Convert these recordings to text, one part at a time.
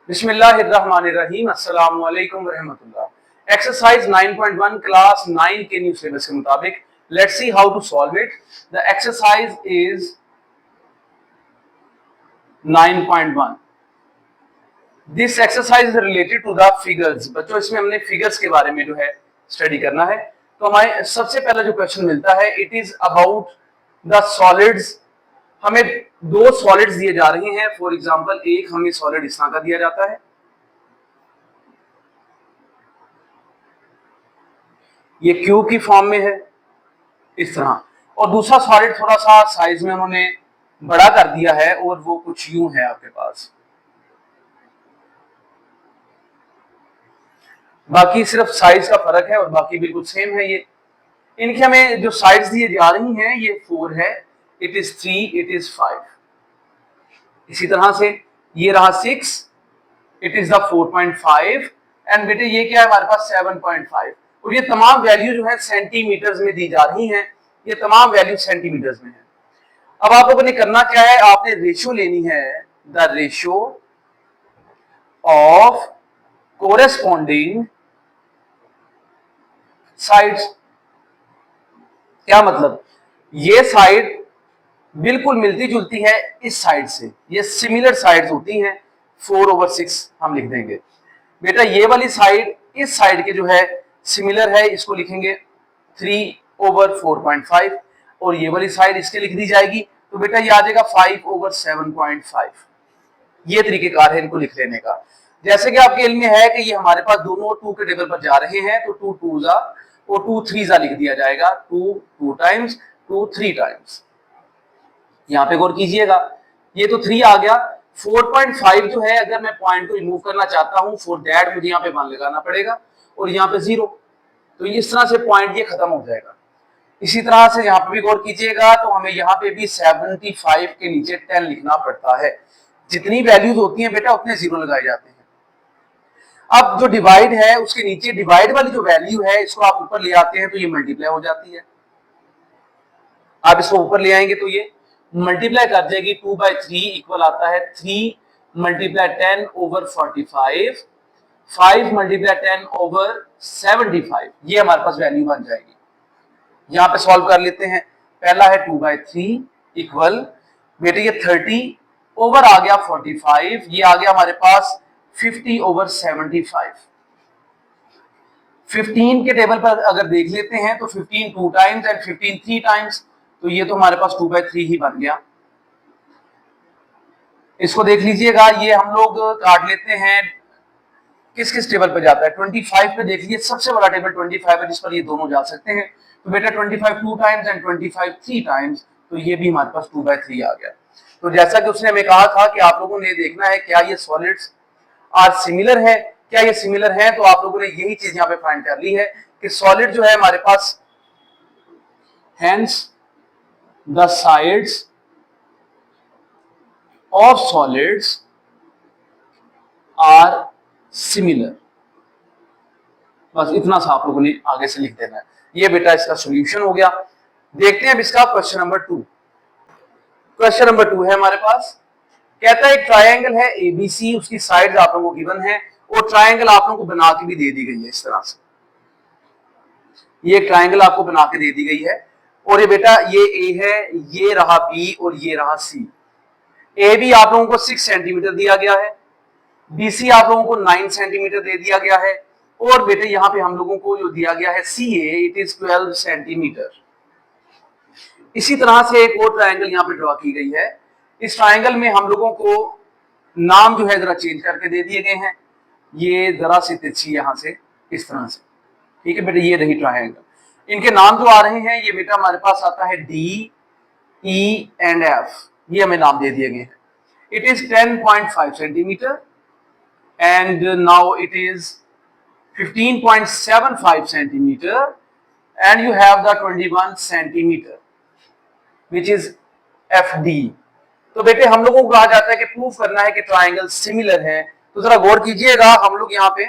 बिस्मिल्लाहिर्रहमानिर्रहीम अस्सलाम वालेकुम रहमतुल्लाह। एक्सरसाइज 9.1 क्लास 9 के न्यू सिलेबस के मुताबिक let's see how to solve it. The exercise is 9.1। This exercise is related to the figures. बच्चों इसमें हमने फिगर्स के बारे में जो है स्टडी करना है। तो हमारे सबसे पहला जो क्वेश्चन मिलता है it is about the solids. हमें दो सॉलिड्स दिए जा रहे हैं। फॉर एग्जांपल एक हमें सॉलिड इस तरह का दिया जाता है, ये क्यूब की फॉर्म में है इस तरह, और दूसरा सॉलिड थोड़ा सा साइज में उन्होंने बड़ा कर दिया है और वो कुछ यूं है आपके पास। बाकी सिर्फ साइज का फर्क है और बाकी बिल्कुल सेम है। ये इनके हमें जो साइड्स दिए जा रही हैं ये 4 है, इट इज 3, इट इज 5। इसी तरह से ये रहा 6, इट इज द 4.5 एंड बेटे ये क्या है हमारे पास 7.5। और ये तमाम वैल्यू जो है सेंटीमीटर्स में दी जा रही हैं। ये तमाम वैल्यू सेंटीमीटर्स में है। अब आप लोगों ने करना क्या है, आपने रेशियो लेनी है, the ratio of corresponding sides. क्या मतलब, ये साइड बिल्कुल मिलती जुलती है इस साइड से, ये सिमिलर साइड्स होती हैं। 4/6 हम लिख देंगे। बेटा ये वाली साइड इस साइड के जो है सिमिलर है, इसको लिखेंगे 3/4.5 और ये वाली साइड इसके लिख दी जाएगी। तो बेटा ये आ जाएगा 5/7.5। ये तरीकेकार है इनको लिख लेने का। जैसे कि आपके इल्म में है कि ये हमारे पास दोनों 2 के टेबल पर जा रहे हैं, तो 2 2 और 2 3 लिख दिया जाएगा। 2 टाइम्स 2 3 टाइम्स। यहाँ पे गौर कीजिएगा, ये तो 3 आ गया। 4.5 जो है अगर मैं पॉइंट को रिमूव करना चाहता हूं, फॉर दैट मुझे यहाँ पे 1 लगाना पड़ेगा और यहाँ पे 0। तो इस तरह से पॉइंट ये खत्म हो जाएगा। इसी तरह से यहाँ पे भी गौर कीजिएगा, तो हमें यहाँ पे भी 75 के नीचे 10 लिखना पड़ता है। जितनी वैल्यूज होती हैं बेटा उतने 0 लगाए जाते हैं। अब जो डिवाइड है उसके नीचे डिवाइड वाली जो वैल्यू है इसको आप ऊपर ले आते हैं तो ये मल्टीप्लाई हो जाती है। आप इसको ऊपर ले आएंगे तो ये मल्टीप्लाई कर जाएगी। 2/3 इक्वल आता है 3 × 10/45, 5 × 10/75। ये हमारे पास वैल्यू बन जाएगी। यहां पे सॉल्व कर लेते हैं। पहला है 2/3 इक्वल, बेटे ये 30 ओवर आ गया 45, ये आ गया हमारे पास 50/75। 15 के टेबल पर अगर देख लेते हैं तो 15 2 टाइम्स एंड 15 3 टाइम्स, तो ये तो हमारे पास 2/3 ही बन गया। इसको देख लीजिएगा, ये हम लोग काट लेते हैं। किस किस टेबल पे जाता है, 25 पे देख लीजिए, सबसे बड़ा टेबल 25 है जिस पर ये दोनों जा सकते हैं। तो बेटा 25 2 टाइम्स एंड 25 3 टाइम्स, तो ये भी हमारे पास 2/3 आ गया। तो जैसा कि उसने हमें कहा था कि आप लोगों ने देखना है क्या ये सॉलिड्स आर सिमिलर है। क्या ये सिमिलर है, तो आप लोगों ने यही चीज यहाँ पे फाइंड कर ली है कि सॉलिड जो है हमारे पास, hence the sides of solids are similar. बस इतना सा आप लोगों ने आगे से लिख देना है। ये बेटा इसका सॉल्यूशन हो गया। देखते हैं अब इसका क्वेश्चन नंबर 2। क्वेश्चन नंबर 2 है हमारे पास, कहता है एक ट्रायंगल है एबीसी, उसकी साइड्स आप लोगों को गिवन है और ट्रायंगल आप लोगों को बना के भी दे दी गई है। इस तरह से ये ट्रायंगल आपको बना के दे दी गई है और ये बेटा ये ए है, ये रहा बी और ये रहा सी। ए बी आप लोगों को 6 सेंटीमीटर दिया गया है, बीसी आप लोगों को 9 सेंटीमीटर दे दिया गया है और बेटे यहाँ पे हम लोगों को जो दिया गया है सी ए, इट इज 12 सेंटीमीटर। इसी तरह से एक और ट्रायंगल यहाँ पे ड्रॉ की गई है। इस ट्रायंगल में हम लोगों को नाम जो है जरा चेंज करके दे दिए गए हैं। ये जरा सी तिरछी यहाँ से इस तरह से, ठीक है बेटा, ये रही ट्रायंगल। इनके नाम जो आ रहे हैं ये बेटा हमारे पास आता है डी, ई एंड एफ। ये हमें नाम दे दिए गए हैं। It is 10.5 centimetre and now it is 15.75 centimeter and you have the 21 centimeter which is FD। तो बेटे हम लोगों को कहा जाता है कि प्रूफ करना है कि ट्रायंगल सिमिलर है। तो जरा गौर कीजिएगा, हम लोग यहाँ पे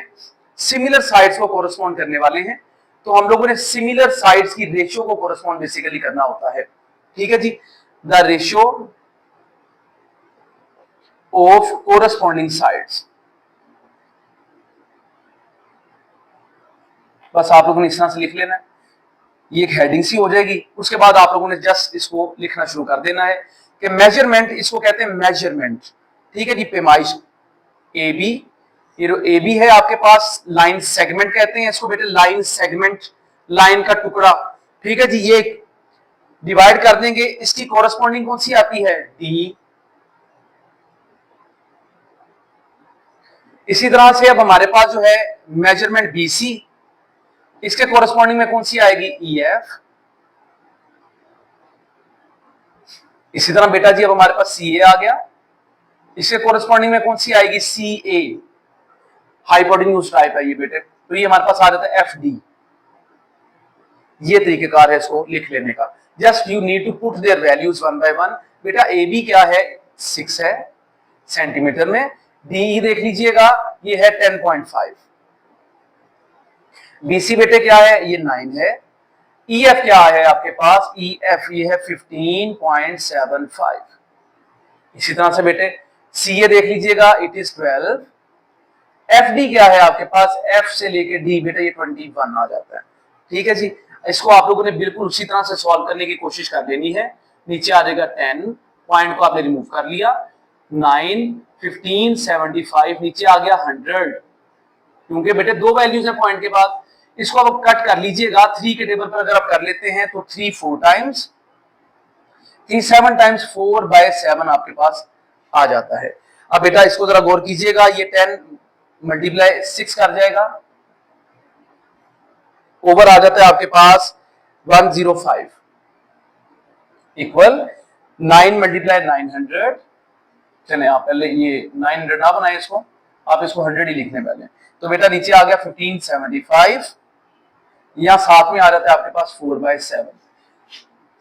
सिमिलर साइड्स को कोरस्पॉन्ड करने वाले हैं। तो हम लोगों ने सिमिलर साइड्स की रेशियो को कोरस्पॉन्ड बेसिकली करना होता है। ठीक है जी, the ratio of corresponding sides. बस आप लोगों ने इस तरह से लिख लेना है, ये एक हेडिंग सी हो जाएगी। उसके बाद आप लोगों ने जस्ट इसको लिखना शुरू कर देना है कि मेजरमेंट, इसको कहते हैं मेजरमेंट, ठीक है जी, पैमाइश ए बी, ये जो ए बी है आपके पास, लाइन सेगमेंट कहते हैं इसको बेटे, लाइन सेगमेंट, लाइन का टुकड़ा, ठीक है जी। ये डिवाइड कर देंगे, इसकी कॉरेस्पॉन्डिंग कौन सी आती है, डी। इसी तरह से अब हमारे पास जो है मेजरमेंट बीसी, इसके कॉरेस्पॉन्डिंग में कौन सी आएगी, ई एफ। इसी तरह बेटा जी अब हमारे पास सी ए आ गया, इसके कॉरेस्पॉन्डिंग में कौन सी आएगी, सी ए, हाइपोटेन्यूज टाइप है ये बेटे, तो ये हमारे पास आ जाता है एफ डी। ये तरीकेकार है इसको लिख लेने का। Just you need to put their values one by one. बेटा ए बी क्या है, 6 है सेंटीमीटर में, डी देख लीजिएगा ये है 10.5, बीसी बेटे क्या है, ये 9 है, ई एफ क्या है आपके पास, ई एफ ये है 15.75। इसी तरह से बेटे सी ए देख लीजिएगा, इट इज 12। एफ डी क्या है आपके पास, एफ से लेके डी बेटा ये 21 आ जाता है, ठीक है जी। इसको आप लोगों ने बिल्कुल उसी तरह से सॉल्व करने की कोशिश कर लेनी है। नीचे आ जाएगा 10, पॉइंट को आपने रिमूव कर लिया, 9, 15, 75, नीचे आ गया 100, क्योंकि बेटे दो वैल्यूज है पॉइंट के बाद। इसको आप कट कर लीजिएगा, 3 के टेबल पर अगर आप कर लेते हैं तो 3 4 टाइम्स, 3 7 टाइम्स 4/7 आपके पास आ जाता है। अब बेटा इसको जरा गौर कीजिएगा, ये 10 मल्टीप्लाई 6 कर जाएगा, ओवर आ जाता है आपके पास 105 इक्वल 9 मल्टीप्लाई 900। चले आप पहले ये 900 ना बनाए इसको, आप इसको 100 ही लिखने पहले। तो बेटा नीचे आ गया 1575, यहां साथ में आ जाता है आपके पास 4/7,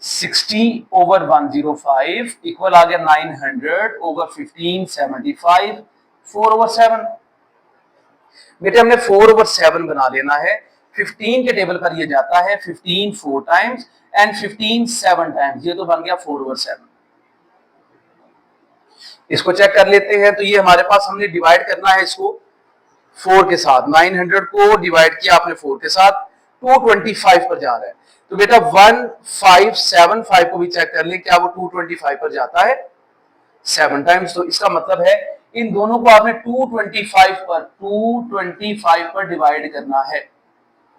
60 ओवर 105 इक्वल आ गया 900 ओवर 1575, 4/7। बेटे हमने 4/7 बना लेना है। 15 के टेबल पर ये जाता है, 15 4 टाइम्स एंड 15 7 टाइम्स, ये तो बन गया 4/7। इसको चेक कर लेते हैं, तो ये हमारे पास हमने डिवाइड करना है इसको 4 के साथ, 900 को डिवाइड किया आपने 4 के साथ, 225 पर जा रहा है। तो बेटा 1575 को भी चेक कर लें, क्या वो 225 पर जाता है 7 टाइम्स। तो इसका मतलब है इन दोनों को आपने 225 पर डिवाइड करना है,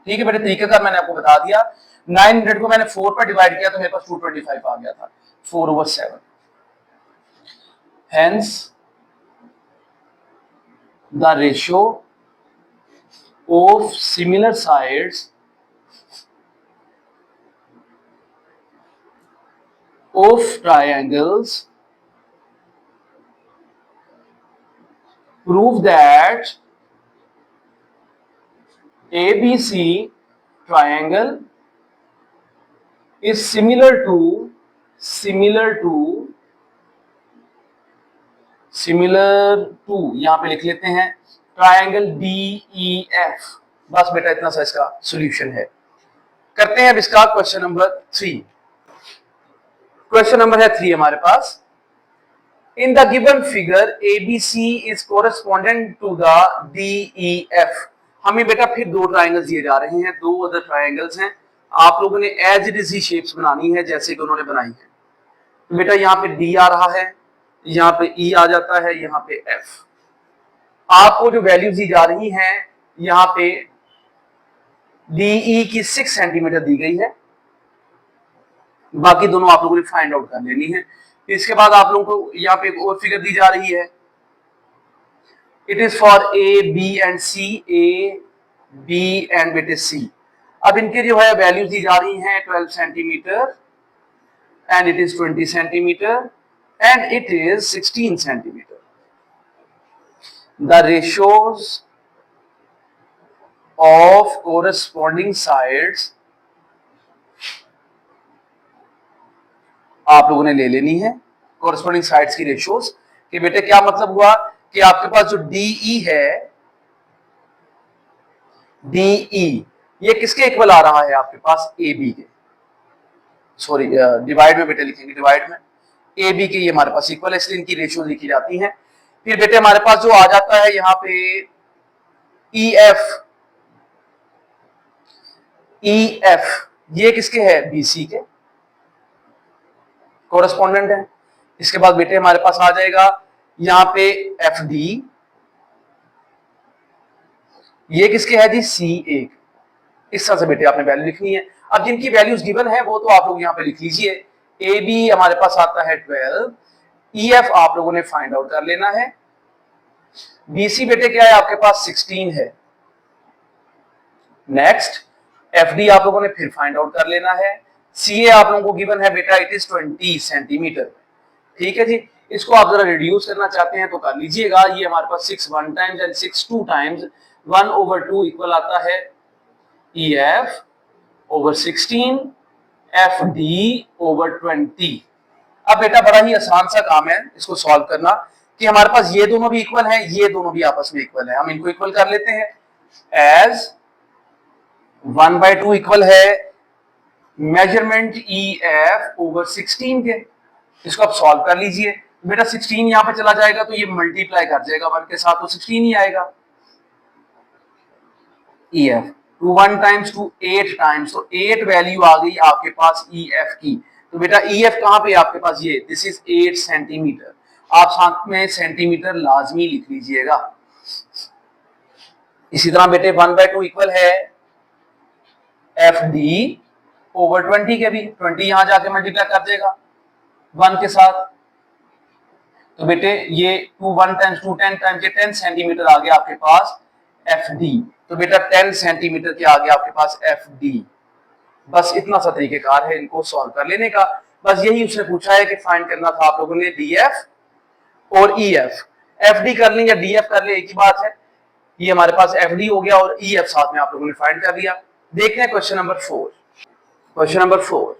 ठीक है बेटे। तरीके का मैंने आपको बता दिया। 900 को मैंने 4 पर डिवाइड किया तो मेरे पास 225 आ गया था, 4/7। Hence, the ratio of similar sides of triangles prove that ABC triangle is similar to यहां पे लिख लेते हैं ट्रायंगल DEF। बस बेटा इतना सा इसका सॉल्यूशन है। करते हैं अब इसका क्वेश्चन नंबर 3। क्वेश्चन नंबर है 3 हमारे पास। In the given figure ABC is correspondent to the DEF। हमें बेटा फिर दो ट्रायंगल्स दिए जा रहे हैं, दो अदर ट्रायंगल्स हैं। आप लोगों ने एज इट इज ही शेप्स बनानी है जैसे कि उन्होंने बनाई है। तो बेटा यहाँ पे D आ रहा है, यहाँ पे E आ जाता है, यहाँ पे F। आपको जो वैल्यूज दी जा रही हैं, यहाँ पे DE की 6 सेंटीमीटर दी गई है, बाकी दोनों आप लोगों ने फाइंड आउट कर लेनी है। इसके बाद आप लोगों को यहाँ पे एक और फिगर दी जा रही है, it is for A, B and C, A, B and बेटे C। अब इनके जो है वैल्यूज दी जा रही हैं 12 centimetre and it is 20 centimetre and it is 16 centimeter. The ratios of corresponding sides आप लोगों ने ले लेनी है, corresponding sides की ratios। कि बेटे क्या मतलब हुआ कि आपके पास जो DE है, DE ये किसके इक्वल आ रहा है आपके पास, AB के, सॉरी डिवाइड में बेटे लिखेंगे, डिवाइड में AB के ये हमारे पास इक्वल है, इसलिए इनकी रेशियो लिखी जाती है। फिर बेटे हमारे पास जो आ जाता है यहाँ पे EF, ई एफ ये किसके है, बीसी के कोरेस्पोंडेंट है। इसके बाद बेटे हमारे पास आ जाएगा यहां पे एफ डी, ये किसके है जी, सी ए। इस तरह से बेटे आपने वैल्यू लिखनी है। अब जिनकी वैल्यूज गिवन है वो तो आप लोग यहां पे लिख लीजिए। ए बी हमारे पास आता है 12, ई एफ आप लोगों ने फाइंड आउट कर लेना है। बीसी बेटे क्या है आपके पास 16 है। नेक्स्ट एफ डी आप लोगों ने फिर फाइंड आउट कर लेना है। सी ए आप लोगों को गिवन है बेटा इट इज 20 सेंटीमीटर। ठीक है जी, इसको आप जरा रिड्यूस करना चाहते हैं तो कर लीजिएगा। ये हमारे पास 6 one times and 6 two times, 1/2 equal आता है E F over 16 F D over 20। अब बेटा बड़ा ही आसान सा काम है इसको सॉल्व करना कि हमारे पास ये दोनों भी इक्वल हैं, ये दोनों भी आपस में इक्वल है। हम इनको इक्वल कर लेते हैं। एज 1/2 इक्वल है मेजरमेंट ई एफ ओवर 16 के। इसको आप सॉल्व कर लीजिए। बेटा 16 यहां पे चला जाएगा तो ये मल्टीप्लाई कर जाएगा 1 के साथ, तो 16 ही आएगा। ई एफ 2 1 टाइम्स 2 8 टाइम्स, तो 8 वैल्यू आ गई आपके पास ई एफ की। तो बेटा ई एफ कहां पे आपके पास, ये दिस इज 8 सेंटीमीटर। आप साथ में सेंटीमीटर लाजमी लिख लीजिएगा। इसी तरह बेटे 1/2 इक्वल है एफ डी ओवर 20 के भी। 20 यहां जाके मल्टीप्लाई कर देगा 1 के साथ, तो बेटे ये 2 1 टाइम्स 2 10 टाइम्स, ये 10 सेंटीमीटर आ गया आपके पास एफ डी। तो बेटा 10 सेंटीमीटर के आ गया आपके पास एफ डी। बस इतना सा तरीकेकार है इनको सॉल्व कर लेने का। बस यही उसने पूछा है कि फाइंड करना था आप लोगों ने डी एफ और ई एफ। एफ डी कर लें या डी एफ कर लें एक ही बात है। ये हमारे पास एफ डी हो गया और ई एफ साथ में आप लोगों ने फाइंड कर लिया। देखते हैं क्वेश्चन नंबर 4। क्वेश्चन नंबर 4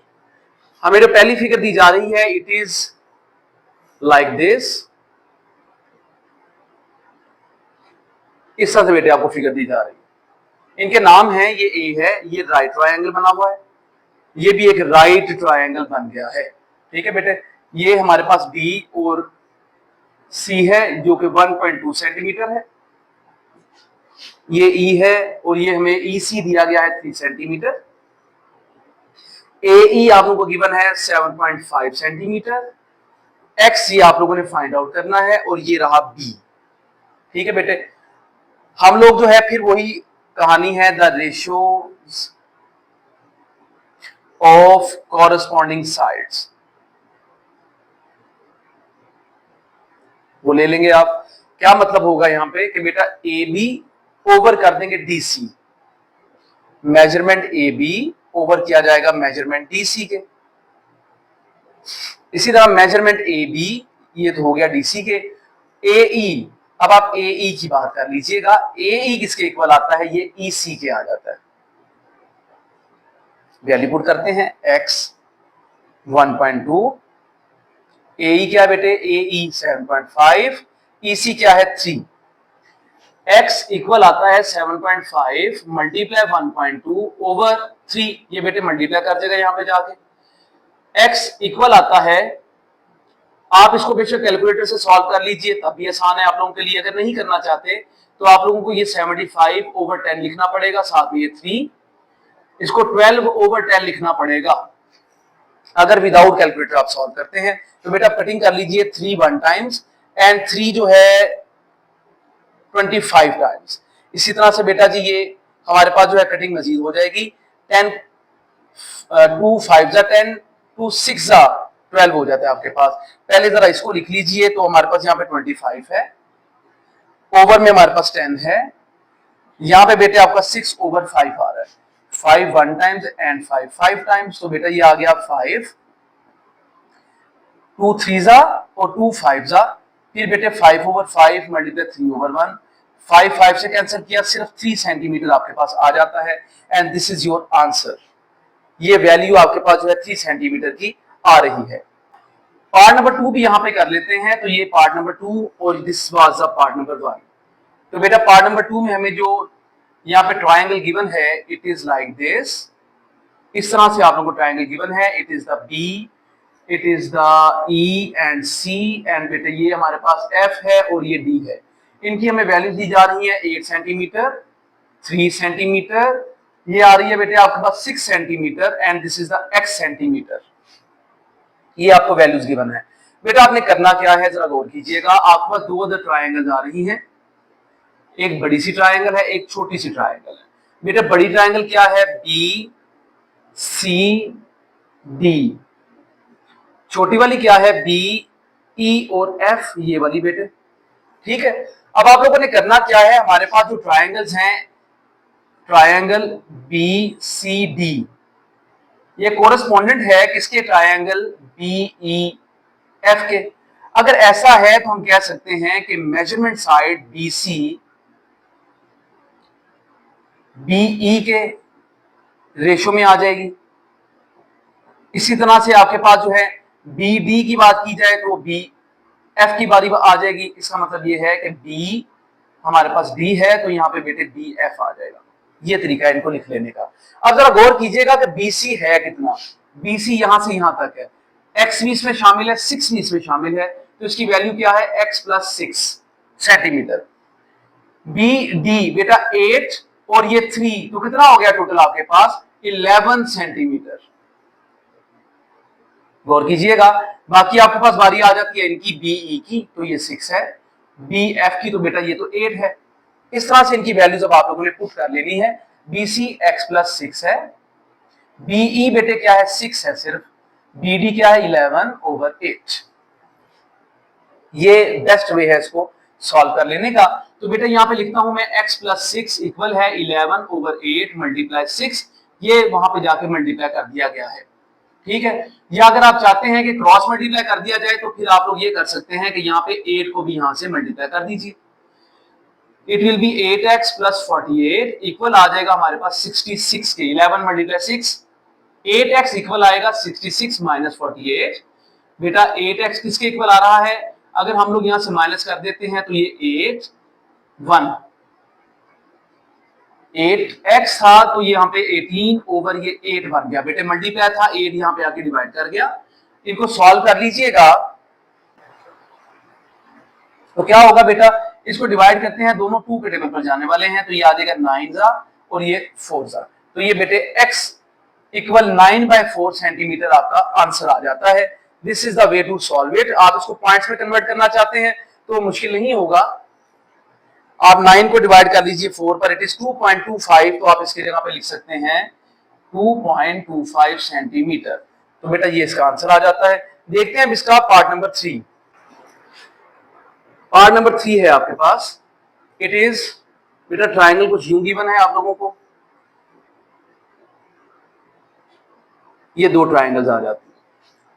हमें जो पहली फिगर दी जा रही है इट इज लाइक दिस। इस तरह से बेटे आपको फिगर दी जा रही है। इनके नाम हैं, ये ए है, ये राइट ट्रायंगल बना हुआ है, ये भी एक राइट ट्रायंगल बन गया है। ठीक है बेटे, ये हमारे पास बी और सी है जो कि 1.2 सेंटीमीटर है, ये ई है और ये हमें ई सी दिया गया है 3 सेंटीमीटर। ए ई आप लोगों को गिवन है 7.5 सेंटीमीटर। एक्स ये आप लोगों ने फाइंड आउट करना है और ये रहा बी। ठीक है बेटे, हम लोग जो है फिर वही कहानी है, the ratio of corresponding sides वो ले लेंगे आप। क्या मतलब होगा यहां पे कि बेटा ए बी ओवर कर देंगे DC, measurement A B over किया जाएगा मेजरमेंट डीसी के। इसी तरह मेजरमेंट ए बी ये तो हो गया डीसी के। ए ई, अब आप ए ई की बात कर लीजिएगा। ए ई किसके इक्वल आता है, ये ई सी के आ जाता है। वैल्यू पुट करते हैं x 1.2, ए ई क्या है बेटे, ए ई 7.5, ई सी क्या है 3। x इक्वल आता है 7.5 मल्टीप्लाई 1.2 ओवर 3, ये बेटे मल्टीप्लाई कर देगा यहां पे जाके। x इक्वल आता है, आप इसको बेशक कैलकुलेटर से सॉल्व कर लीजिए तब भी आसान है आप लोगों के लिए। अगर नहीं करना चाहते तो आप लोगों को ये 75 ओवर 10 लिखना पड़ेगा, साथ में ये 3, इसको 12 ओवर 10 लिखना पड़ेगा अगर विदाउट कैलकुलेटर आप सॉल्व करते हैं। तो बेटा कटिंग कर लीजिए 3 1 टाइम्स एंड 3 जो है 25 टाइम्स। इसी तरह से बेटा जी ये हमारे पास जो है कटिंग मजीद हो जाएगी। 10 2 5 जा 10, 2 6 जा 12 हो जाता है आपके पास। पहले जरा इसको लिख लीजिए, तो हमारे पास यहाँ पे 25 है, ओवर में हमारे पास 10 है, यहाँ पे बेटे आपका 6 ओवर 5 आ रहा है। 5 1 टाइम्स एंड 5 5 टाइम्स, तो बेटा ये आ गया 5, 2 3 जा और 2 5 जा, फिर बेटे 5 ओवर 5 मल्टीप्लाई 3 ओवर 1, 5 5 से कैंसिल किया, सिर्फ 3 सेंटीमीटर आपके पास आ जाता है। And this is your answer. ये वैल्यू आपके पास जो है 3 सेंटीमीटर की आ रही है। पार्ट नंबर 2 भी यहां पे कर लेते हैं। तो ये पार्ट नंबर 2 और this was the part number 1। तो बेटा पार्ट नंबर 2 में हमें जो यहाँ पे ट्रायंगल गिवन है इट इज लाइक दिस। इस तरह से आप लोगों को ट्रायंगल गिवन है। It is the B, it is the E and C, and बेटे ये हमारे पास एफ है और ये डी है। इनकी हमें वैल्यू दी जा रही है 8 सेंटीमीटर, 3 सेंटीमीटर, ये आ रही है बेटे आपके पास 6 centimetre and this is the x centimetre. ये आपको वैल्यूज गिवन है। बेटा आपने करना क्या है जरा गौर कीजिएगा, आपके पास दो अदर ट्रायंगल्स आ रही हैं, एक बड़ी सी ट्रायंगल है, एक छोटी सी ट्रायंगल है। बेटा बड़ी ट्रायंगल क्या है, बी सी डी, छोटी वाली क्या है, बी ई और एफ, ये वाली बेटे। ठीक है, अब आप लोगों ने करना क्या है, हमारे पास जो ट्रायंगल्स हैं, ट्रायंगल बी सी डी, ये कोरेस्पोंडेंट है किसके, ट्रायंगल बी ई एफ के। अगर ऐसा है तो हम कह सकते हैं कि measurement side B C B E के रेशो में आ जाएगी। इसी तरह से आपके पास जो है बी डी की बात की जाए तो बी एफ की बारी आ जाएगी। इसका मतलब ये है कि बी हमारे पास डी है तो यहाँ पे बेटे बी एफ आ जाएगा। ये तरीका है इनको लिख लेने का। अब जरा गौर कीजिएगा कि बीसी है कितना, बीसी यहां से यहां तक है, एक्स भी इसमें शामिल है, 6 भी इसमें शामिल है, तो इसकी वैल्यू क्या है, x plus 6 centimetre. B D बेटा 8 और ये 3, तो कितना हो गया टोटल आपके पास, 11 सेंटीमीटर। गौर कीजिएगा, बाकी आपके पास बारी आ जाती है इनकी बीई की, तो ये 6 है, बी एफ की तो बेटा ये तो 8 है। इस तरह से इनकी वैल्यूज अब आप लोगों ने पुट कर लेनी है। बीसी एक्स प्लस 6 है, बीई बेटे क्या है, 6 है सिर्फ, बीडी क्या है, 11/8। ये बेस्ट वे है इसको सॉल्व कर लेने का। तो बेटा यहाँ पे लिखता हूं मैं x प्लस 6 इक्वल है 11/8 मल्टीप्लाई 6, ये वहां पे जाके मल्टीप्लाई कर दिया गया है। ठीक है, या अगर आप चाहते हैं कि क्रॉस मल्टीप्लाई कर दिया जाए तो फिर आप लोग ये कर सकते हैं कि यहाँ पे 8 को भी यहां से मल्टीप्लाई कर दीजिए। It will be 8x plus 48 equal आ जाएगा हमारे पास 66 के, 11 मल्टीप्लाई 6, 8x इक्वल आएगा 66 माइनस 48। बेटा 8x किसके इक्वल आ रहा है, अगर हम लोग यहां से माइनस कर देते हैं तो ये 8x था तो ये यहाँ पे 18 ओवर ये 8 बन गया बेटे, मल्टीप्लाई था, 8 यहाँ पे आके डिवाइड कर गया। इनको सॉल्व कर लीजिएगा तो क्या होगा बेटा, इसको डिवाइड करते हैं, दोनों 2 के टेबल पर जाने वाले हैं, तो ये आ जाएगा 9 और ये 4, तो ये बेटे x इक्वल 9/4 सेंटीमीटर आपका आंसर आ जाता है। This is the way to solve it. आप इसको पॉइंट्स में कन्वर्ट करना चाहते हैं तो मुश्किल नहीं होगा, आप 9 को डिवाइड कर लीजिए 4 पर, इट इज 2.25, तो आप इसकी जगह पे लिख सकते हैं 2.25 सेंटीमीटर। तो बेटा ये इसका आंसर आ जाता है। देखते हैं इसका पार्ट नंबर 3। पार्ट नंबर 3 है आपके पास, इट इज बेटा ट्राइंगल कुछ यूं गिवन है आप लोगों को, ये 2 ट्राइंगल्स आ जाती है।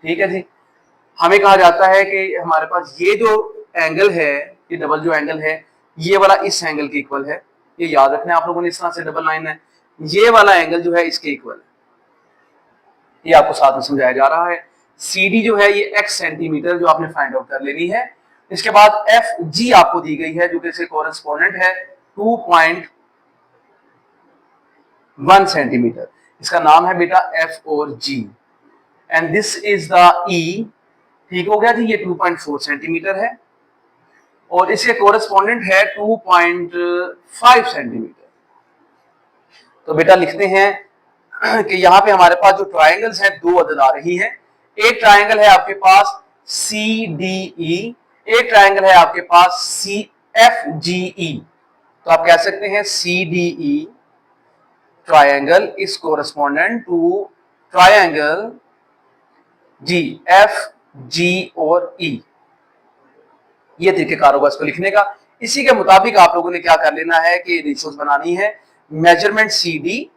ठीक है जी, हमें कहा जाता है कि हमारे पास ये जो एंगल है, ये डबल जो एंगल है, ये वाला इस एंगल के इक्वल है, ये याद रखना है आप लोगों ने, इस तरह से डबल लाइन है, ये वाला एंगल जो है इसके इक्वल है, ये आपको साथ में समझाया जा रहा है। CD जो है ये x सेंटीमीटर जो आपने फाइंड आउट कर लेनी है। इसके बाद FG आपको दी गई है जो कि इसके कोरेस्पोंडेंट है 2.1 सेंटीमीटर, इसका नाम है बेटा F और G, and this is the E। ठीक हो गया जी, ये 2.4 सेंटीमीटर है और इसके कोरेस्पोंडेंट है 2.5 सेंटीमीटर। तो बेटा लिखते हैं कि यहाँ पे हमारे पास जो ट्राइंगल्स हैं 2 अदद आ रही हैं। एक ट्राइंगल है आपके पास CDE, एक ट्राइंगल है आपके पास CFGE। तो आप कह सकते हैं CDE triangle is correspondent to triangle GFG और E। ये तरीकेकार होगा इसको लिखने का। इसी के मुताबिक आप लोगों ने क्या कर लेना है कि रेशियोज बनानी है, मेजरमेंट CD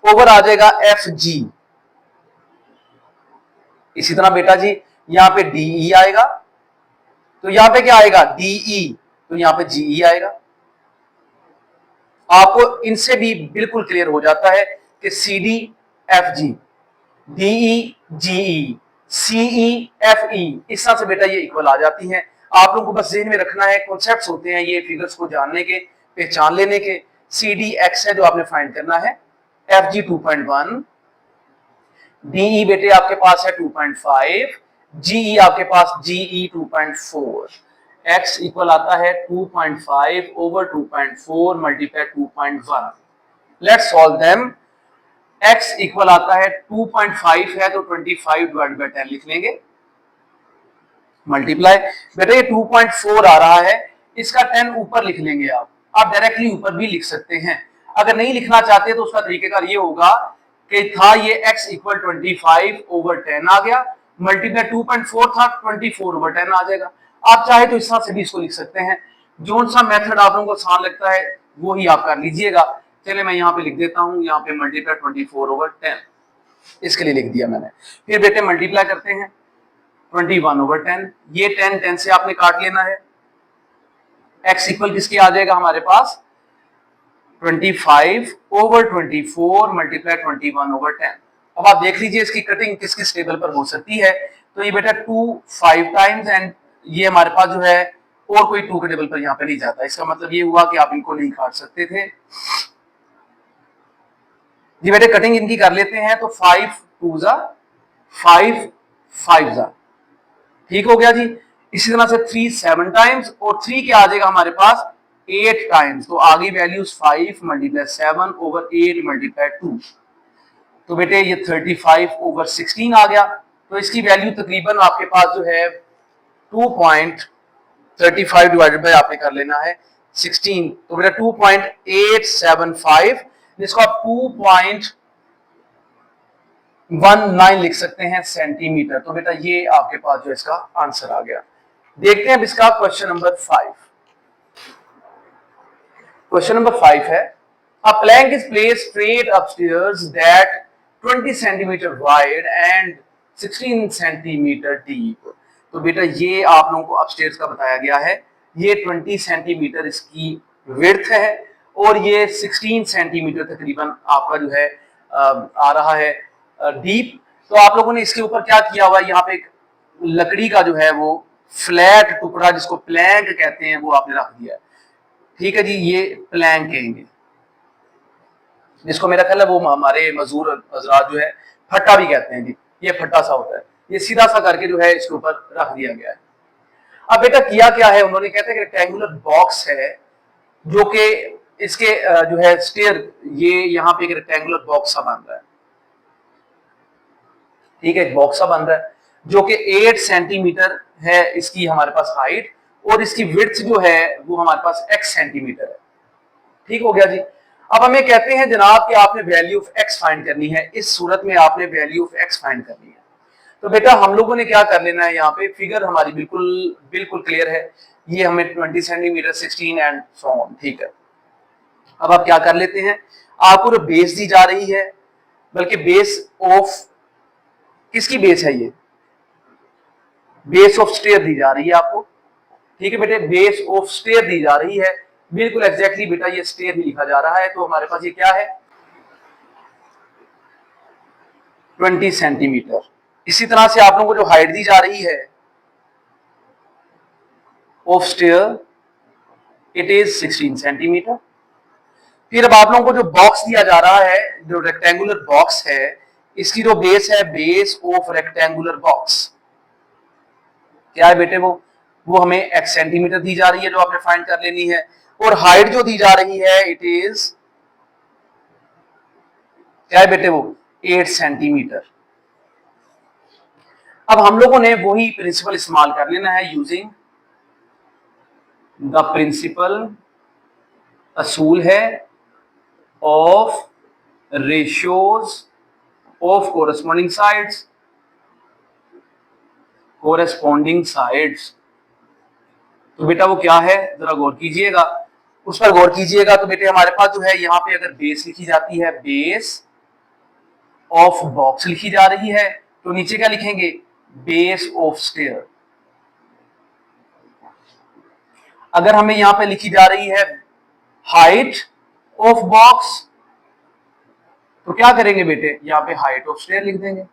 ओवर आ जाएगा FG। इसी तरह बेटा जी यहाँ पे DE आएगा, तो यहाँ पे क्या आएगा DE, तो यहाँ पे GE आएगा। आपको इनसे भी बिल्कुल क्लियर हो जाता है कि CD FG, DE GE, CE FE, इस तरह से बेटा ये इक्वल आ जाती हैं। आप लोगों को बस ज़हन में रखना है, कॉन्सेप्ट्स होते हैं ये फिगर्स को जानने के, पहचान लेने के। CD X है जो आपने फाइंड करना है, FG 2.1, DE बेटे आपके पास है 2.5, GE आपके पास GE 2.4, X इक्वल आता है 2.5 over 2.4 multiply 2.1। Let's solve them. x equal आता है 2.5 है तो 25 डिवाइड बाय 10 लिख लेंगे, मल्टीप्लाई। बेटा ये 2.4 आ रहा है, इसका 10 ऊपर लिख लेंगे। आप डायरेक्टली ऊपर भी लिख सकते हैं। अगर नहीं लिखना चाहते तो उसका तरीकेकार ये होगा कि था ये x इक्वल 25 ओवर 10 आ गया, मल्टीप्लाई 2.4 था, 24 ओवर 10 आ जाएगा। आप चाहे तो इस तरह से भी इसको लिख सकते हैं, जो सा मेथड आप लोगों को आसान लगता है वो ही आप कर लीजिएगा। चलिए मैं यहाँ पे लिख देता हूँ, यहाँ पे मल्टीप्लाई 24 ओवर 10 इसके लिए लिख दिया मैंने। फिर बेटे मल्टीप्लाई करते हैं 21 ओवर 10, ये 10 से आपने काट लेना है। x इक्वल किसके आ जाएगा हमारे पास 25 ओवर 24 मल्टीप्लाई 21 ओवर 10। अब आप देख लीजिए इसकी कटिंग किस किस टेबल पर हो सकती है। तो ये बेटा 2 5 टाइम्स एंड ये हमारे पास जो है और कोई 2 के टेबल पर यहाँ पे नहीं जाता। इसका मतलब ये हुआ कि आप इनको नहीं काट सकते थे। जी बेटे कटिंग इनकी कर लेते हैं, तो 5 2 जा 5 5 जा, ठीक हो गया जी। इसी तरह से 3 7 टाइम्स और 3 क्या आ जाएगा हमारे पास 8 टाइम्स, तो आगे वैल्यूज 5 मल्टीप्लाई 7 ओवर 8 मल्टीप्लाई 2, तो बेटे ये 35 ओवर 16 आ गया। तो इसकी वैल्यू तकरीबन आपके पास जो है 2.35 डिवाइडेड बाय आपने कर लेना है 16, तो बेटा 2.875, जिसको आप 2.19 लिख सकते हैं सेंटीमीटर। तो बेटा ये आपके पास जो इसका आंसर आ गया। देखते हैं अब इसका क्वेश्चन नंबर 5। क्वेश्चन नंबर 5 है, a plank is placed straight upstairs that 20 centimetre wide and 16 centimetre deep. तो बेटा ये आप लोगों को अपस्टेयर्स का बताया गया है, ये 20 सेंटीमीटर इसकी विड्थ है और ये 16 सेंटीमीटर तकरीबन आपका जो है आ रहा है डीप। तो आप लोगों ने इसके ऊपर क्या किया हुआ है, यहाँ पे एक लकड़ी का जो है वो फ्लैट टुकड़ा जिसको प्लैंक कहते हैं वो आपने रख दिया है, ठीक है जी। ये प्लैंक कहेंगे, जिसको मेरा ख्याल है वो हमारे मजदूर हजरात जो है फट्टा भी कहते हैं जी। ये फट्टा सा होता है, ये सीधा सा करके जो है इसके ऊपर रख दिया गया है। अब बेटा किया क्या है उन्होंने, कहते हैं कि रेक्टेंगुलर बॉक्स है जो कि इसके जो है स्टेयर, ये यहाँ पे एक रेक्टेंगुलर बॉक्स सा बन रहा है, ठीक है, एक बॉक्स सा बन रहा है जो कि 8 सेंटीमीटर है इसकी हमारे पास हाइट और इसकी विड्थ जो है वो हमारे पास x सेंटीमीटर है, ठीक हो गया जी। अब हमें कहते हैं जनाब कि आपने वैल्यू ऑफ x फाइंड करनी है, इस सूरत में आपने वैल्यू ऑफ x फाइंड करनी है। तो बेटा हम लोगों ने क्या कर लेना है, यहाँ पे फिगर हमारी बिल्कुल बिल्कुल क्लियर है, ये हमें 20 सेंटीमीटर 16 एंड सो ऑन, ठीक है। अब आप क्या कर लेते हैं, आपको बेस दी जा रही है, बल्कि बेस ऑफ किसकी बेस है, ये बेस ऑफ स्टेयर दी जा रही है आपको, ठीक है बेटे, बेस ऑफ स्टेयर दी जा रही है, बिल्कुल एग्जैक्टली बेटा ये स्टेयर ही लिखा जा रहा है। तो हमारे पास ये क्या है 20 सेंटीमीटर। इसी तरह से आप लोगों को जो हाइट दी जा रही है of stair it is 16 centimetre. फिर अब आप लोगों को जो बॉक्स दिया जा रहा है, जो रेक्टेंगुलर बॉक्स है, इसकी जो बेस है बेस ऑफ रेक्टेंगुलर बॉक्स क्या है बेटे, वो हमें x सेंटीमीटर दी जा रही है जो आपने फाइंड कर लेनी है, और हाइट जो दी जा रही है इट इज क्या है बेटे, वो 8 सेंटीमीटर। अब हम लोगों ने वही प्रिंसिपल इस्तेमाल कर लेना है, यूजिंग द प्रिंसिपल, असूल है of ratios of corresponding sides. तो बेटा वो क्या है जरा गौर कीजिएगा, उस पर गौर कीजिएगा। तो बेटे हमारे पास जो है यहाँ पे अगर बेस लिखी जाती है, बेस ऑफ बॉक्स लिखी जा रही है, तो नीचे क्या लिखेंगे, बेस ऑफ स्टेयर। अगर हमें यहाँ पे लिखी जा रही है हाइट ऑफ बॉक्स, तो क्या करेंगे बेटे, यहाँ पे हाइट ऑफ स्टेयर लिख देंगे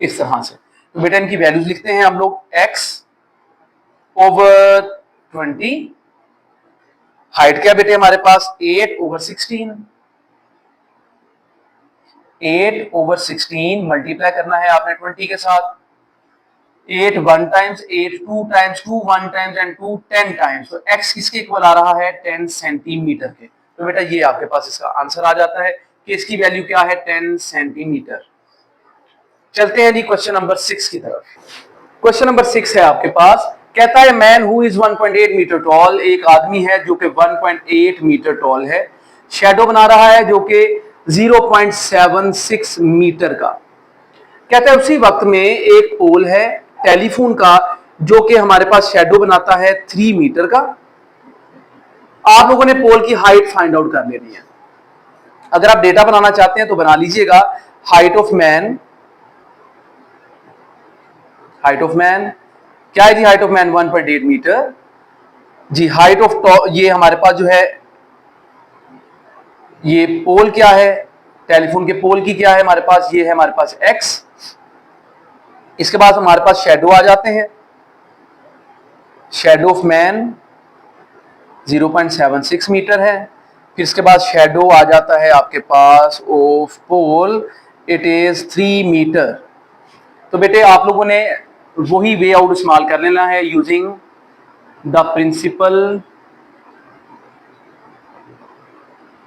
इस तरह से। तो बेटा इनकी वैल्यूज लिखते हैं हम लोग, x ओवर 20, हाइट क्या बेटे हमारे पास 8 ओवर 16, 8 ओवर 16 मल्टीप्लाई करना है आपने 20 के साथ, 8 1 times, 8 2 times, 2 1 times and 2 10 times. तो x किसके इक्वल आ रहा है? 10 सेंटीमीटर के। तो बेटा ये आपके पास इसका आंसर आ जाता है कि इसकी वैल्यू क्या है? 10 सेंटीमीटर। चलते हैं जी क्वेश्चन नंबर 6 की तरफ। क्वेश्चन नंबर 6 है आपके पास, कहता है man who is 1.8 metre tall, एक आदमी है जो कि 1.8 मीटर टॉल है, शैडो बना रहा है जो कि 0.76 मीटर का। कहता है उसी वक्त में एक पोल है टेलीफोन का जो कि हमारे पास शैडो बनाता है 3 मीटर का। आप लोगों ने पोल की हाइट फाइंड आउट कर लेनी है। अगर आप डेटा बनाना चाहते हैं तो बना लीजिएगा। Height of man, height of man क्या है जी? हाइट ऑफ मैन 1.8 मीटर जी। हाइट ऑफ ये हमारे पास जो है, ये पोल क्या है? टेलीफोन के पोल की क्या है हमारे पास? ये है हमारे पास x। इसके बाद हमारे पास शैडो आ जाते हैं। शैडो ऑफ मैन 0.76 मीटर है। फिर इसके बाद शैडो आ जाता है आपके पास of pole, it is 3 metre. तो बेटे आप लोगों ने वही वे आउट इस्तेमाल कर लेना है, using the principle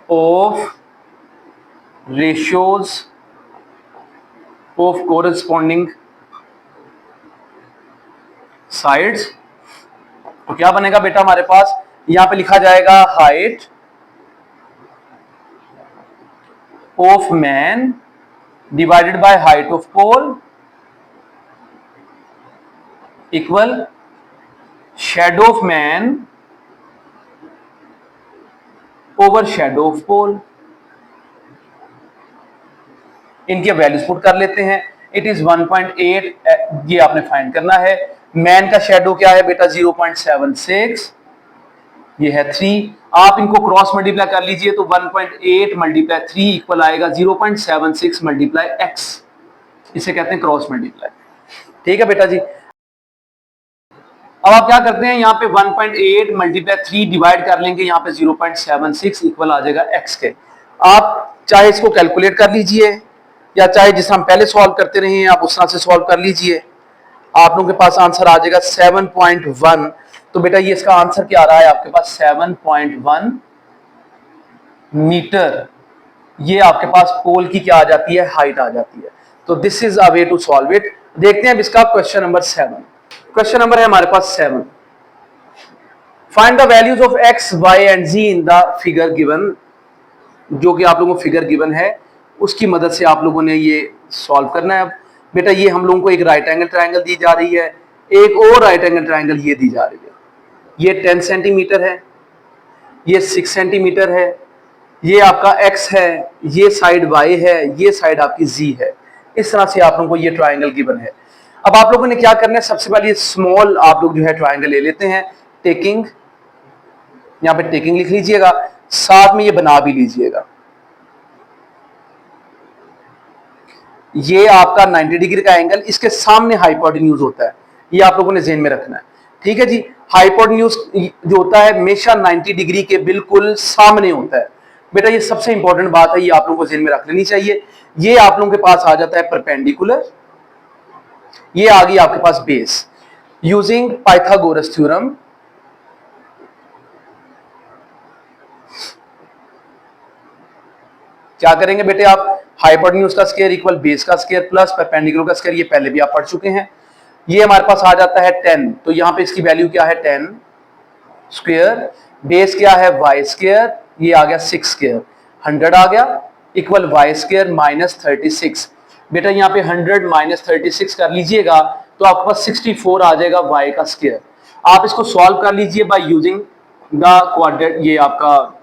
of ratios of corresponding sides. तो क्या बनेगा बेटा हमारे पास? यहां पे लिखा जाएगा height of man divided by height of pole equal shadow of man over shadow of pole. इनके वैल्यूज पुट कर लेते हैं। इट इज 1.8, ये आपने फाइंड करना है। मैन का शैडो क्या है बेटा? 0.76, ये है 3। आप इनको क्रॉस मल्टीप्लाई कर लीजिए तो 1.8 मल्टीप्लाई 3 इक्वल आएगा 0.76 मल्टीप्लाई x। इसे कहते हैं क्रॉस मल्टीप्लाई। ठीक है बेटा जी। अब आप क्या करते हैं, यहाँ पे 1.8 मल्टीप्लाई 3 डिवाइड कर लेंगे, यहाँ पे 0.76 इक्वल आ जाएगा x के। आप चाहे इसको कैलकुलेट कर लीजिए या चाहे जिस हम पहले सॉल्व करते रहे हैं आप उस तरह से सॉल्व कर लीजिए। आप लोगों के पास आंसर आ जाएगा 7.1। तो बेटा ये इसका आंसर क्या आ रहा है आपके पास? 7.1 मीटर। ये आपके पास पोल की क्या आ जाती है? हाइट आ जाती है। तो this is a way to solve it. देखते हैं अब इसका क्वेश्चन नंबर 7। क्वेश्चन नंबर है हमारे पास 7। Find the values of x, y and z in the figure given. जो कि आप लोगों को फिगर गिवन है उसकी मदद से आप लोगों ने ये सॉल्व करना है। अब बेटा ये हम लोगों को एक राइट एंगल ट्रायंगल दी जा रही है, एक और राइट एंगल ट्रायंगल ये दी जा रही है। ये 10 सेंटीमीटर है, ये 6 सेंटीमीटर है, ये आपका x है, ये साइड y है, ये साइड आपकी z है। इस तरह से आप लोगों को ये ट्रायंगल गिवन है। अब आप लोगों ने क्या करना है, सबसे पहले स्मॉल आप लोग जो है ट्रायंगल ले लेते हैं। टेकिंग, यहां पे टेकिंग लिख लीजिएगा, साथ में ये बना भी लीजिएगा। ये आपका 90 डिग्री का एंगल, इसके सामने हाइपोटेन्यूज होता है, ये आप लोगों ने ध्यान में रखना है। ठीक है जी। हाइपोटेन्यूज जो होता है हमेशा 90 डिग्री के बिल्कुल सामने होता है। बेटा ये सबसे इंपॉर्टेंट बात है, ये आप लोगों को ध्यान में रख लेनी चाहिए। ये आप लोगों के पास आ जाता है परपेंडिकुलर, ये आ गई आपके पास बेस। यूजिंग पाइथागोरस थ्योरम, क्या करेंगे बेटे आप? हाइपोटेन्यूज का स्क्वायर इक्वल बेस का स्क्वायर प्लस परपेंडिकुलर का स्क्वायर, ये पहले भी आप पढ़ चुके हैं। ये हमारे पास आ जाता है 10, तो यहां पे इसकी वैल्यू क्या है? 10 स्क्वायर। बेस क्या है? y स्क्वायर, ये आ गया 6 स्क्वायर, 100 आ गया इक्वल y स्क्वायर माइनस 36। बेटा यहाँ पे 100 माइनस 36 कर लीजिएगा तो आपके पास 64 आ जाएगा y का स्क्वायर। आप इसको सॉल्व कर लीजिए बाय यूजिंग द क्वाड्रेट, ये आपका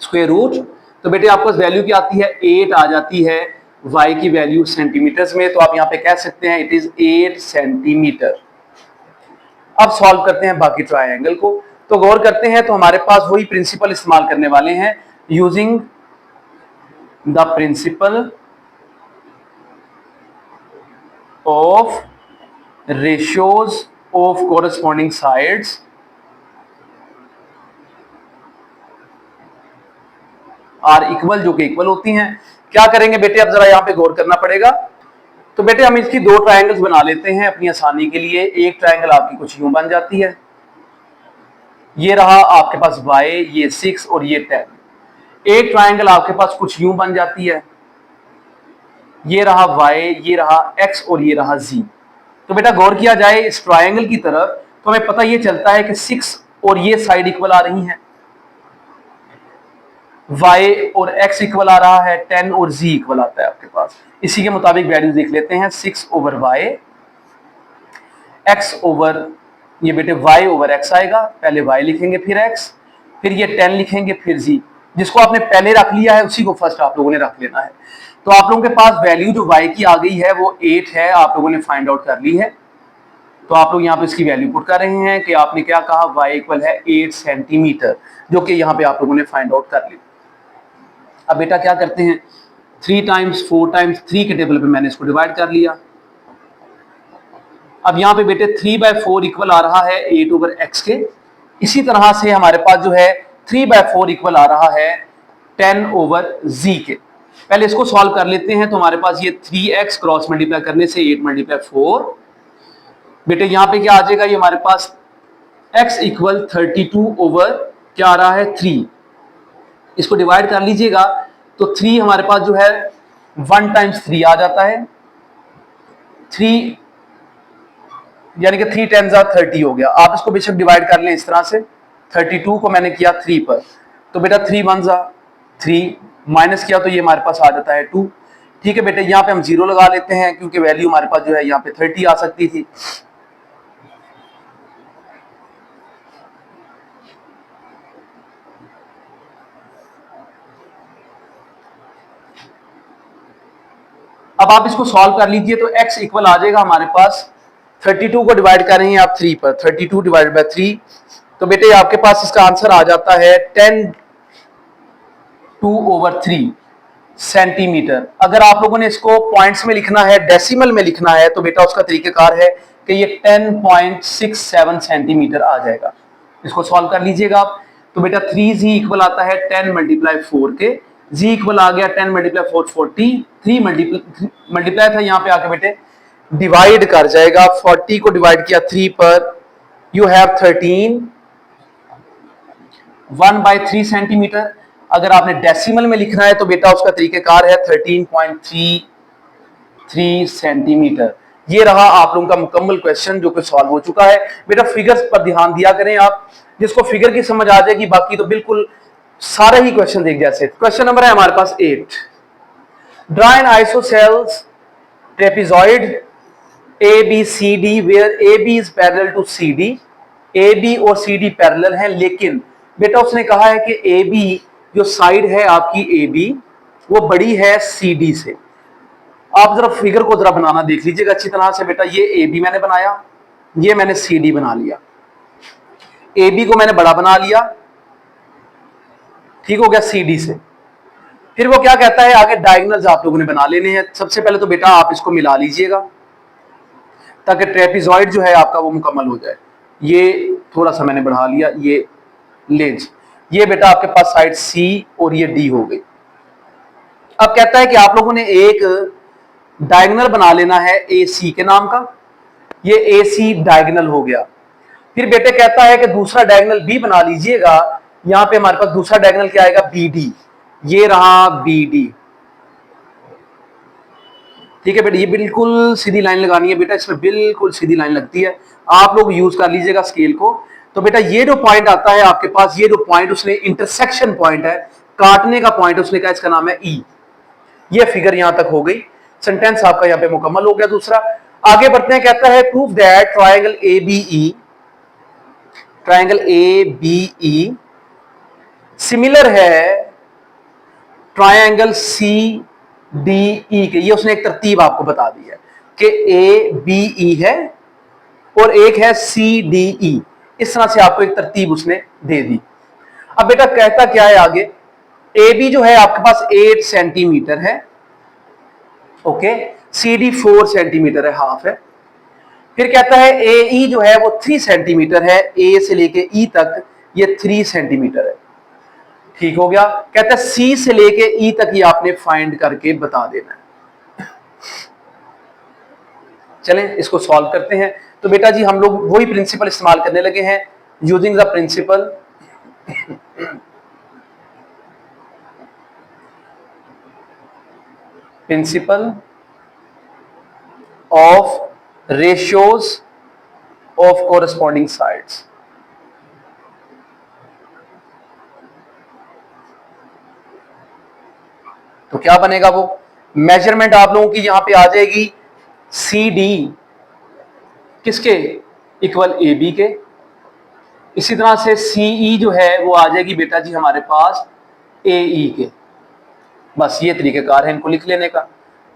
स्क्वायर रूट। तो बेटे आपको वैल्यू क्या आती है? 8 आ जाती है y की वैल्यू सेंटीमीटर्स में। तो आप यहां पे कह सकते हैं इट इज 8 सेंटीमीटर। अब सॉल्व करते हैं बाकी ट्रायंगल को। तो गौर करते हैं, तो हमारे पास वही प्रिंसिपल इस्तेमाल करने वाले हैं, using the principle of ratios of corresponding sides are equal, जो कि इक्वल होती हैं। क्या करेंगे बेटे? अब जरा यहां पे गौर करना पड़ेगा। तो बेटे हम इसकी दो ट्रायंगल्स बना लेते हैं अपनी आसानी के लिए। एक ट्रायंगल आपकी कुछ यूं बन जाती है, ये रहा आपके पास y, ये 6 और ये 10। एक ट्रायंगल आपके पास कुछ यूं बन जाती है, ये रहा y, ये रहा x और ये रहा z। तो बेटा गौर किया जाए इस ट्रायंगल की तरफ तो हमें पता ये चलता है कि 6 और ये साइड इक्वल आ रही हैं, y और x इक्वल आ रहा है, 10 और z इक्वल आता है आपके पास। इसी के मुताबिक वैल्यूज देख लेते हैं, 6 ओवर y, x ओवर ये बेटे y ओवर x आएगा, पहले y लिखेंगे फिर x, फिर ये 10 लिखेंगे फिर z। जिसको आपने पहले रख लिया है उसी को फर्स्ट आप लोगों ने रख लेना है। तो आप लोगों के पास वैल्यू जो y की आ गई है वो 8 है, आप लोगों ने फाइंड आउट कर ली है। तो आप लोग यहाँ पे इसकी वैल्यू पुट कर रहे हैं कि आपने क्या कहा, y इक्वल है 8 सेंटीमीटर, जो कि यहाँ पे आप लोगों ने फाइंड आउट कर ली। अब बेटा क्या करते हैं, 3 टाइम्स 4 टाइम्स 3 के टेबल पे मैंने इसको डिवाइड कर लिया। अब यहाँ पे बेटे 3/4 इक्वल आ रहा है 8 ओवर x के। इसी तरह से हमारे पास जो है 3/4 इक्वल आ रहा है 10 ओवर z के। पहले इसको सॉल्व कर लेते हैं। तो हमारे पास ये 3x क्रॉस मल्टीप्लाई करने से 8 × 4, बेटे यहाँ पे क्या आ जाएगा, ये हमारे पास x इक्वल 32 ओवर क्या आ रहा है 3। इसको डिवाइड कर लीजिएगा तो 3 हमारे पास जो है 1 टाइम्स 3 आ जाता है, 3 यानी कि 3 10 30 हो गया। आप इसको बेशक डिवाइड कर लें इस तरह से, 32 को मैंने किया 3 पर, तो बेटा 3 1 3 माइनस किया तो ये हमारे पास आ जाता है 2। ठीक है बेटे, यहाँ पे हम 0 लगा लेते हैं क्योंकि वैल्यू हमारे पास जो है यहाँ पे 30 आ सकती थी। अब आप इसको सॉल्व कर लीजिए तो x इक्वल आ जाएगा हमारे पास, 32 को डिवाइड कर रहे हैं आप 3 पर, 32 डिवाइड बाय 3, तो बेटे आपके पास इसका आंसर आ जाता है 10/2/3 सेंटीमीटर। अगर आप लोगों ने इसको पॉइंट्स में लिखना है, डेसिमल में लिखना है, तो बेटा उसका तरीकेकार है कि ये 10.67 सेंटीमीटर आ जाएगा। इसको सॉल्व कर लीजिएगा आप, तो बेटा 3z इक्वल आता है 10 × 4 के, z इक्वल आ गया 10 × 4 40, 3 मल्टीप्लाई था यहाँ पे आके बेटे डिवाइड कर जाएगा, 40 को डिवाइड किया 3 पर, यू हैव 13 1/3 सेंटीमीटर। अगर आपने डेसिमल में लिखना है तो बेटा उसका तरीकेकार है 13.33 सेंटीमीटर। ये रहा आप लोगों का मुकम्मल क्वेश्चन जो कि सॉल्व हो चुका है। बेटा फिगर्स पर ध्यान दिया करें आप, जिसको फिगर की समझ आ जाएगी बाकी तो बिल्कुल सारे ही क्वेश्चन देख जैसे। क्वेश्चन नंबर है हमारे पास 8, draw N isosceles trapezoid ABCD where AB is parallel to CD, AB और CD पैरेलल हैं, लेकिन बेटा उसने कहा है कि AB जो साइड है आपकी AB वो बड़ी है CD से। आप जरा फिगर को जरा बनाना देख लीजिएगा अच्छी तरह से। बेटा ये AB मैंने बनाया, ये मैंने CD बना लिया, AB को मैंने बड़ा बना लिया, ठीक हो गया CD से। फिर वो क्या कहता है, आगे डायगोनल्स आप लोगों ने बना लेने हैं। सबसे पहले तो बेटा आप इसको मिला लीजिएगा ताकि ट्रेपेजॉइड जो है आपका वो मुकम्मल हो जाए। ये थोड़ा सा मैंने बढ़ा लिया, ये लेंस, ये बेटा आपके पास साइड C और ये D हो गई। अब कहता है कि आप लोगों ने एक डायगोनल बना लेना है AC के नाम का, ये AC डायगोनल हो गया। फिर बेटे कहता है कि दूसरा डायगोनल B बना लीजिएगा। यहां पे हमारे पास दूसरा डायगोनल क्या आएगा, BD, ये रहा BD। ठीक है बेटा, ये बिल्कुल सीधी लाइन लगानी है बेटा, इसमें बिल्कुल सीधी लाइन लगती है, आप लोग यूज कर लीजिएगा स्केल को। तो बेटा ये जो पॉइंट आता है आपके पास, ये जो पॉइंट उसने इंटरसेक्शन पॉइंट है, काटने का पॉइंट उसने कहा, इसका नाम है E। ये फिगर यहां तक हो गई, सेंटेंस आपका यहां पे मुकम्मल हो गया। दूसरा आगे बढ़ते हैं, कहता है prove that triangle ABE similar है ट्रायंगल CDE के। ये उसने एक तरतीब आपको बता दी है कि ABE है और एक है CDE, इस तरह से आपको एक तरतीब उसने दे दी। अब बेटा कहता क्या है आगे, AB जो है आपके पास 8 सेंटीमीटर है, ओके, CD 4 सेंटीमीटर है, हाफ है। फिर कहता है AE जो है वो 3 सेंटीमीटर है, A से लेके E तक ये 3 सेंटीमीटर है, ठीक हो गया। कहता है C से लेके E तक ये आपने फाइंड करके बता देना है। चलें इसको सॉल्व करते हैं। तो बेटा जी हम लोग वही प्रिंसिपल इस्तेमाल करने लगे हैं, using the principle of ratios of corresponding sides. तो क्या बनेगा, वो मेजरमेंट आप लोगों की यहां पे आ जाएगी सी डी किसके इक्वल ए बी के, इसी तरह से सीई जो है वो आ जाएगी बेटा जी हमारे पास ए ई के। बस ये तरीकेकार है इनको लिख लेने का।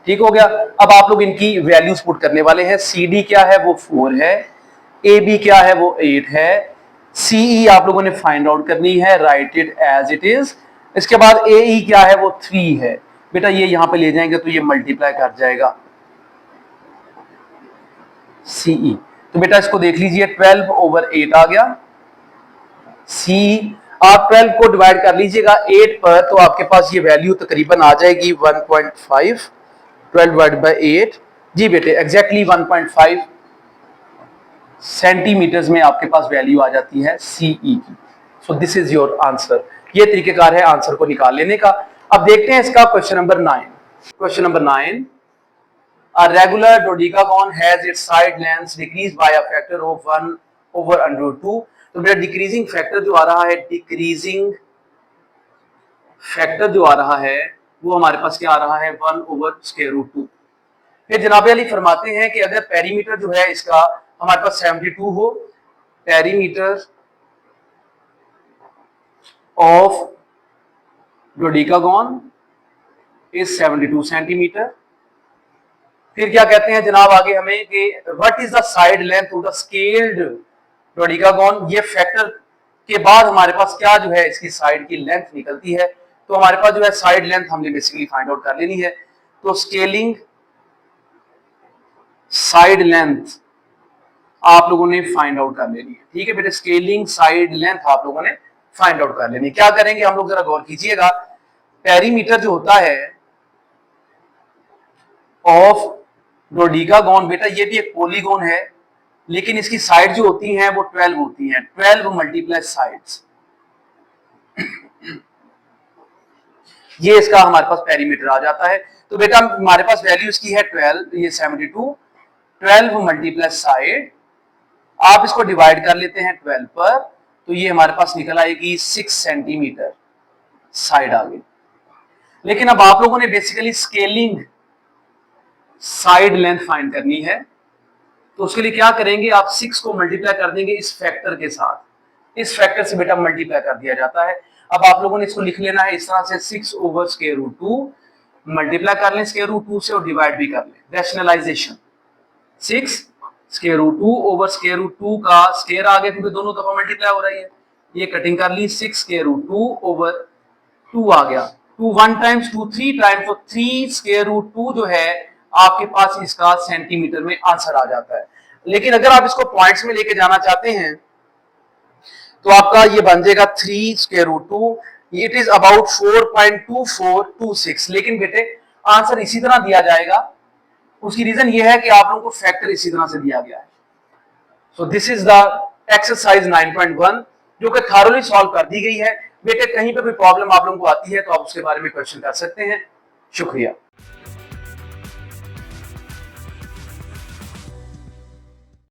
ठीक हो गया। अब आप लोग इनकी वैल्यूज पुट करने वाले हैं। सी डी क्या है वो 4 है, ए बी क्या है वो 8 है, सीई आप लोगों ने फाइंड आउट करनी है, write it as it is. इसके बाद ए ई क्या है वो 3 है। बेटा ये यहां पे ले जाएंगे तो ये मल्टीप्लाई कर जाएगा सीई। तो बेटा इसको देख लीजिए 12/8 आ गया। सी आप 12 को डिवाइड कर लीजिएगा 8 पर तो आपके पास ये वैल्यू तकरीबन आ जाएगी 1.5। 12 डिवाइड बाय 8 जी बेटे एग्जैक्टली 1.5 सेंटीमीटर्स में आपके पास वैल्यू आ जाती है सीई की। So this is your answer. ये तरीकेकार है आंसर को निकाल लेने का। अब देखते हैं इसका question number 9। Question number 9, a regular dodecagon has its side lengths decreased by a factor of 1/√2। तो मेरा डिक्रीजिंग फैक्टर जो आ रहा है, डिक्रीजिंग फैक्टर जो आ रहा है वो हमारे पास क्या आ रहा है 1/√2। फिर जनाब अली फरमाते हैं कि अगर पेरीमीटर जो है इसका हमारे पास 72 हो, perimeter of dodecagon is 72 centimetre. फिर क्या कहते हैं जनाब आगे हमें कि what is the side length of the scaled dodecagon. ये फैक्टर के बाद हमारे पास क्या जो है इसकी साइड की लेंथ निकलती है। तो हमारे पास जो है साइड लेंथ हमने बेसिकली फाइंड आउट कर लेनी है। तो स्केलिंग साइड लेंथ आप लोगों ने फाइंड आउट कर लेनी है। ठीक है बेटे, स्केलिंग साइड लेंथ आप लोगों ने फाइंड आउट कर लेनी है। क्या करेंगे हम लोग जरा गौर कीजिएगा, पेरीमीटर जो होता है ऑफ डोडेकागॉन, बेटा ये भी एक पॉलीगॉन है लेकिन इसकी साइड जो होती हैं वो 12 होती हैं। 12 मल्टीप्लाई साइड्स, ये इसका हमारे पास पेरीमीटर आ जाता है। तो बेटा हमारे पास वैल्यू इसकी है 12, ये 72, 12 मल्टीप्लाई साइड, आप इसको डिवाइड कर लेते हैं 12 पर तो ये हमारे पास निकल आएगी 6 सेंटीमीटर साइड आ गई। लेकिन अब आप लोगों ने basically scaling side length find करनी है। तो उसके लिए क्या करेंगे, आप 6 को मल्टीप्लाई कर देंगे इस फैक्टर के साथ। इस फैक्टर से बेटा मल्टीप्लाई कर दिया जाता है। अब आप लोगों ने इसको लिख लेना है इस तरह से 6/√2 मल्टीप्लाई कर लें √2 से और डिवाइड भी कर लें। रैशनलाइजेशन 6√2/√2 का स्क्वायर आ गया क्योंकि दोनों दफा मल्टीप्लाई हो रही है। ये कटिंग कर ली, 6√2/2 आ गया। 2 1 टाइम्स 2 3 टाइम्स, तो 3/√2 जो है आपके पास इसका सेंटीमीटर में आंसर आ जाता है। लेकिन अगर आप इसको पॉइंट्स में लेके जाना चाहते हैं तो आपका ये बन जाएगा 3/√2, इट इज अबाउट 4.2426। लेकिन बेटे आंसर इसी तरह दिया जाएगा, उसकी रीजन ये है कि आप लोगों को फैक्टर इसी तरह से दिया गया है। So this is the exercise 9.1 जो कि थॉरोली सॉल्व कर दी गई है। बेटे कहीं पे कोई प्रॉब्लम आप लोगों को आती है तो आप उसके बारे में क्वेश्चन कर सकते हैं। शुक्रिया।